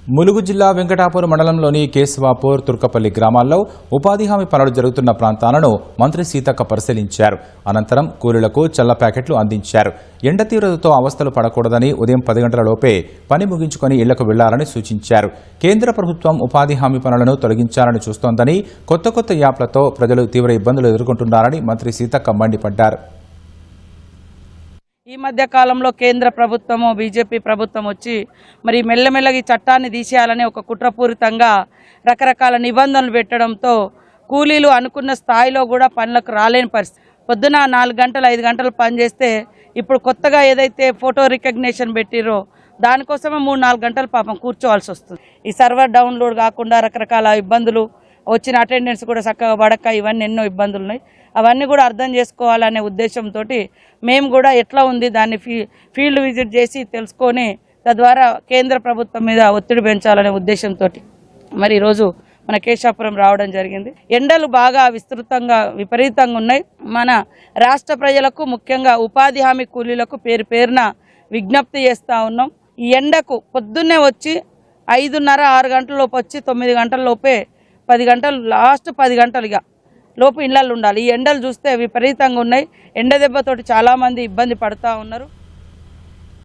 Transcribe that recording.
ములుగు జిల్లా వెంకటాపురం మండలంలోని కేశవాపూర్ తుర్కపల్లి గ్రామాల్లో ఉపాధి హామీ పనులు జరుగుతున్న ప్రాంతాలను మంత్రి సీతక్క పరిశీలించారు. అనంతరం కూలీలకు చల్ల ప్యాకెట్లు అందించారు. ఎండ తీవ్రతతో అవస్థలు పడకూడదని ఉదయం 10 గంటల లోపే పని ముగించుకుని ఇళ్లకు వెళ్లాలని సూచించారు. కేంద్ర ప్రభుత్వం ఉపాధి హామీ పనులను తొలగించాలని చూస్తోందని, కొత్త యాప్లతో ప్రజలు తీవ్ర ఇబ్బందులు ఎదుర్కొంటున్నారని మంత్రి సీతక్క మండిపడ్డారు. ఈ మధ్య కాలంలో కేంద్ర ప్రభుత్వము బీజేపీ ప్రభుత్వం వచ్చి మరి మెల్లమెల్లగా ఈ చట్టాన్ని తీసేయాలని ఒక కుట్రపూరితంగా రకరకాల నిబంధనలు పెట్టడంతో కూలీలు అనుకున్న స్థాయిలో కూడా పనులకు రాలేని పరిస్థితి. పొద్దున 4 గంటలు 5 గంటలు పని చేస్తే ఇప్పుడు కొత్తగా ఏదైతే ఫోటో రికగ్నిషన్ పెట్టిరో దానికోసమే 3-4 గంటలు పాపం కూర్చోవాల్సి వస్తుంది. ఈ సర్వర్ డౌన్లోడ్ కాకుండా రకరకాల ఇబ్బందులు, వచ్చిన అటెండెన్స్ కూడా చక్కగా పడక ఇవన్నీ ఎన్నో ఇబ్బందులు ఉన్నాయి. అవన్నీ కూడా అర్థం చేసుకోవాలనే ఉద్దేశంతో మేము కూడా ఎట్లా ఉంది దాన్ని ఫీల్డ్ విజిట్ చేసి తెలుసుకొని తద్వారా కేంద్ర ప్రభుత్వం మీద ఒత్తిడి పెంచాలనే ఉద్దేశంతో మరి ఈరోజు మన కేశవాపురం రావడం జరిగింది. ఎండలు బాగా విపరీతంగా ఉన్నాయి. మన రాష్ట్ర ప్రజలకు ముఖ్యంగా ఉపాధి హామీ కూలీలకు పేరున విజ్ఞప్తి చేస్తూ ఉన్నాం. ఈ ఎండకు పొద్దున్నే వచ్చి 5:30-6 గంటల లోపు వచ్చి 9 గంటల లోపే 10 గంటలు లాస్ట్ 10 గంటలుగా లోపు ఇళ్లలో ఉండాలి. ఈ ఎండలు చూస్తే విపరీతంగా ఉన్నాయి. ఎండ దెబ్బతోటి చాలామంది ఇబ్బంది పడుతూ ఉన్నారు.